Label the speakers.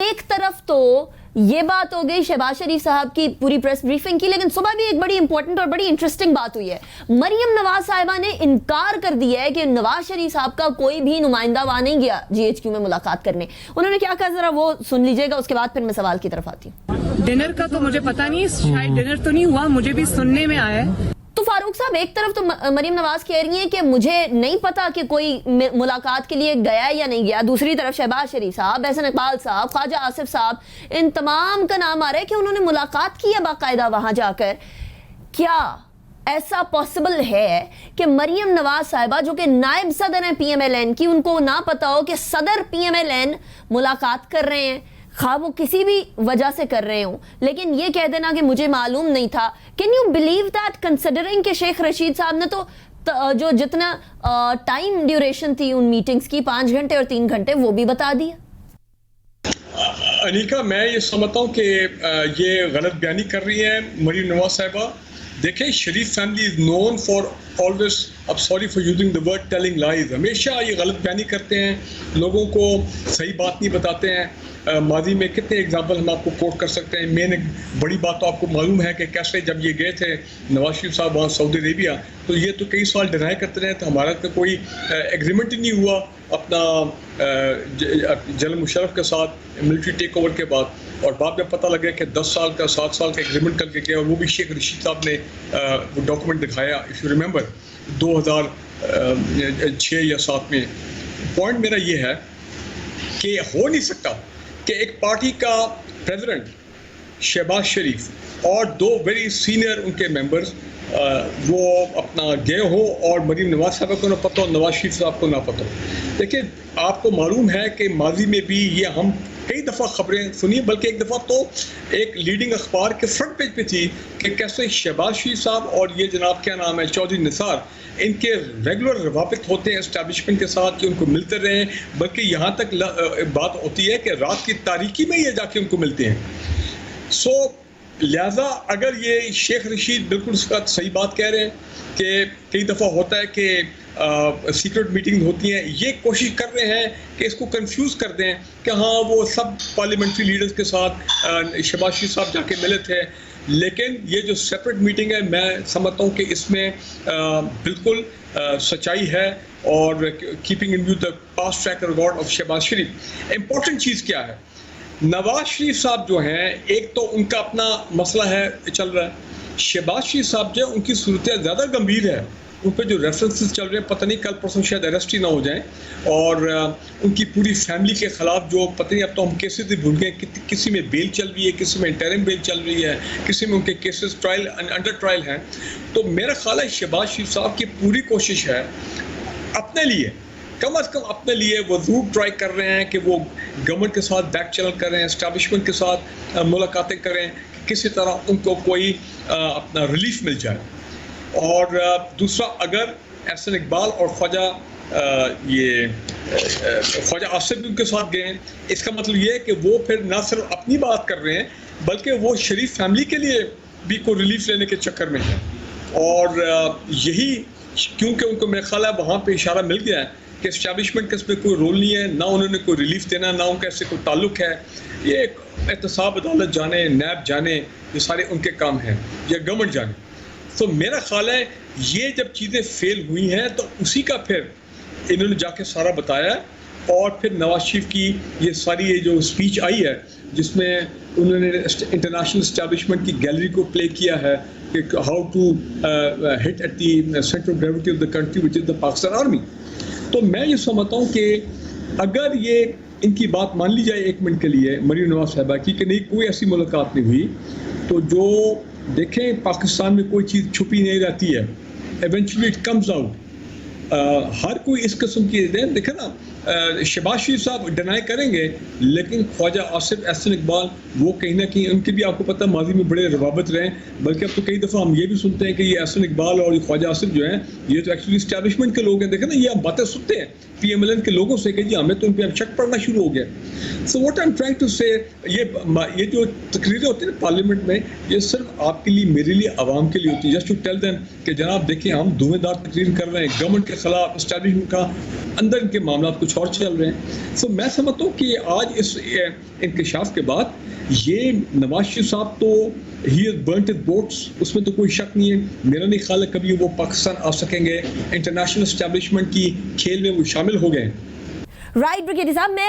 Speaker 1: ایک طرف تو یہ بات ہو گئی شہباز شریف صاحب کی پوری پریس بریفنگ کی, لیکن صبح بھی ایک بڑی امپورٹنٹ اور بڑی انٹرسٹنگ بات ہوئی ہے. مریم نواز صاحبہ نے انکار کر دیا ہے کہ نواز شریف صاحب کا کوئی بھی نمائندہ وہاں نہیں گیا جی ایچ کیو میں ملاقات کرنے. انہوں نے کیا کہا, ذرا وہ سن لیجئے گا, اس کے بعد پھر میں سوال کی طرف آتی ہوں.
Speaker 2: ڈنر کا تو مجھے پتا نہیں, شاید ڈنر تو نہیں ہوا, مجھے بھی سننے میں آیا ہے.
Speaker 1: تو فاروق صاحب, ایک طرف تو مریم نواز کہہ رہی ہیں کہ مجھے نہیں پتا کہ کوئی ملاقات کے لیے گیا یا نہیں گیا, دوسری طرف شہباز شریف صاحب, احسن اقبال صاحب, خواجہ آصف صاحب, ان تمام کا نام آ رہا ہے کہ انہوں نے ملاقات کی ہے باقاعدہ وہاں جا کر. کیا ایسا پاسبل ہے کہ مریم نواز صاحبہ جو کہ نائب صدر ہیں پی ایم ایل این کی, ان کو نہ پتا ہو کہ صدر پی ایم ایل این ملاقات کر رہے ہیں, خواہ وہ کسی بھی وجہ سے کر رہے ہوں, لیکن یہ کہہ دینا کہ مجھے معلوم نہیں تھا. Can you believe that, considering کہ شیخ رشید صاحب نے تو جو جتنا ٹائم ڈیوریشن تھی ان میٹنگز کی 5 گھنٹے اور 3 گھنٹے وہ بھی بتا دیا.
Speaker 3: انیکا, میں یہ سمجھتا ہوں کہ یہ غلط بیانی کر رہی ہیں مریم نواز صاحبہ. دیکھیں, Sharif family is known for always, اب sorry for using the word telling lies, ہمیشہ یہ غلط بیانی کرتے ہیں, لوگوں کو صحیح بات نہیں بتاتے ہیں. ماضی میں کتنے ایگزامپل ہم آپ کو کوٹ کر سکتے ہیں. مین ایک بڑی بات تو آپ کو معلوم ہے کہ کیسے جب یہ گئے تھے نواز شریف صاحب وہاں سعودی عربیہ, تو یہ تو کئی سال ڈینائی کرتے رہے, تو ہمارا تو کوئی ایگریمنٹ ہی نہیں ہوا اپنا جنرل مشرف کے ساتھ ملٹری ٹیک اوور کے بعد, اور بعد میں پتہ لگا کہ 10 سال کا 7 سال کا ایگریمنٹ کر کے گیا, اور وہ بھی شیخ رشید صاحب نے وہ ڈاکومنٹ دکھایا, اف یو ریممبر 2006 یا 7 میں. پوائنٹ میرا یہ ہے کہ ہو نہیں سکتا کہ ایک پارٹی کا پریزیڈنٹ شہباز شریف اور 2 ویری سینئر ان کے ممبرز وہ اپنا گئے ہو اور مریم نواز صاحبہ کو نہ پتہ ہو, نواز شریف صاحب کو نہ پتہ ہو. دیکھیں, آپ کو معلوم ہے کہ ماضی میں بھی یہ ہم کئی دفعہ خبریں سنی, بلکہ ایک دفعہ تو ایک لیڈنگ اخبار کے فرنٹ پیج پہ تھی کہ کیسے شہباز شریف صاحب اور یہ جناب کیا نام ہے چودھری نثار, ان کے ریگولر روابط ہوتے ہیں اسٹیبلشمنٹ کے ساتھ کہ ان کو ملتے رہیں, بلکہ یہاں تک بات ہوتی ہے کہ رات کی تاریکی میں یہ جا کے ان کو ملتے ہیں. سو لہٰذا اگر یہ شیخ رشید بالکل اس کا صحیح بات کہہ رہے ہیں کہ کئی دفعہ ہوتا ہے کہ سیکرٹ میٹنگ ہوتی ہیں, یہ کوشش کر رہے ہیں کہ اس کو کنفیوز کر دیں کہ ہاں وہ سب پارلیمنٹری لیڈرز کے ساتھ شہباز شریف صاحب جا کے ملے تھے, لیکن یہ جو سیپریٹ میٹنگ ہے میں سمجھتا ہوں کہ اس میں بالکل سچائی ہے, اور keeping in view the past track record of Shehbaz Sharif. Important چیز کیا ہے, نواز شریف صاحب جو ہیں, ایک تو ان کا اپنا مسئلہ ہے چل رہا ہے, شہباز شریف صاحب جو ہے ان کی صورتحال زیادہ گمبھیر ہے, ان پہ جو ریفرنسز چل رہے ہیں پتہ نہیں کل پرسوں شاید اریسٹ ہی نہ ہو جائیں, اور ان کی پوری فیملی کے خلاف جو پتہ نہیں, اب تو ہم کیسز ہی بھول گئے, کسی میں بیل چل رہی ہے, کسی میں انٹرم بیل چل رہی ہے, کسی میں ان کے کیسز ٹرائل انڈر ٹرائل ہیں. تو میرا خیال ہے شہباز شریف صاحب کی پوری کوشش ہے اپنے لیے, کم از کم اپنے لیے وہ ضرور ٹرائی کر رہے ہیں کہ وہ گورنمنٹ کے ساتھ بیک چینل کریں, اسٹیبلشمنٹ کے ساتھ ملاقاتیں کریں, کسی طرح ان کو کوئی اپنا ریلیف مل جائے. اور دوسرا, اگر احسن اقبال اور خواجہ آصف بھی ان کے ساتھ گئے ہیں, اس کا مطلب یہ ہے کہ وہ پھر نہ صرف اپنی بات کر رہے ہیں بلکہ وہ شریف فیملی کے لیے بھی کوئی ریلیف لینے کے چکر میں ہیں. اور یہی کیونکہ ان کو میرا خیال ہے وہاں پہ اشارہ مل گیا ہے کہ اسٹیبلشمنٹ کا اس میں کوئی رول نہیں ہے, نہ انہوں نے کوئی ریلیف دینا, نہ ان کا اس سے کوئی تعلق ہے. یہ ایک احتساب عدالت جانے, نیب جانے, یہ سارے ان کے کام ہیں, یا گورنمنٹ جانے. تو میرا خیال ہے یہ جب چیزیں فیل ہوئی ہیں تو اسی کا پھر انہوں نے جا کے سارا بتایا, اور پھر نواز شریف کی یہ ساری یہ جو اسپیچ آئی ہے جس میں انہوں نے انٹرنیشنل اسٹیبلشمنٹ کی گیلری کو پلے کیا ہے کہ how to hit at the centre of gravity of the country which is the Pakistan army. تو میں یہ سمجھتا ہوں کہ اگر یہ ان کی بات مان لی جائے 1 منٹ کے لیے مریم نواز صاحبہ کی کہ نہیں کوئی ایسی ملاقات نہیں ہوئی, تو جو دیکھیں پاکستان میں کوئی چیز چھپی نہیں رہتی ہے, ایونچولی اٹ کمز آؤٹ. ہر کوئی اس قسم کی دیکھیں نا, شہباز شریف صاحب ڈینائی کریں گے, لیکن خواجہ آصف, احسن اقبال, وہ کہیں نہ کہیں ان کے بھی آپ کو پتہ ماضی میں بڑے روابط رہے, بلکہ اب تو کئی دفعہ ہم یہ بھی سنتے ہیں کہ یہ احسن اقبال اور خواجہ آصف جو ہیں یہ تو ایکچولی اسٹیبلشمنٹ کے لوگ ہیں. دیکھیں نا, یہ ہم باتیں سنتے ہیں پی ایم ایل این کے لوگوں سے کہ جی ہمیں تو ان پہ اب شک پڑنا شروع ہو گیا. So what I am trying to say, یہ جو تقریریں ہوتی ہیں نا پارلیمنٹ میں, یہ صرف آپ کے لیے, میرے لیے, عوام کے لیے ہوتی ہے, جسٹ ٹو ٹیل دیم کہ جناب دیکھیں ہم دھویں دار تقریر کر رہے ہیں گورنمنٹ کے خلاف, اسٹیبلشمنٹ کا, اندر ان کے معاملات کچھ کچھ اور چل رہے ہیں. سو میں سمجھتا ہوں کہ آج اس انکشاف کے بعد یہ نواز شریف صاحب تو ہی از برنٹ ہز بوٹس, اس میں تو کوئی شک نہیں ہے. میرا نہیں خیال ہے کبھی وہ پاکستان آ سکیں گے. انٹرنیشنل اسٹیبلشمنٹ کی کھیل میں وہ شامل ہو گئے.
Speaker 1: رائٹ بریگیڈیئر صاحب, میں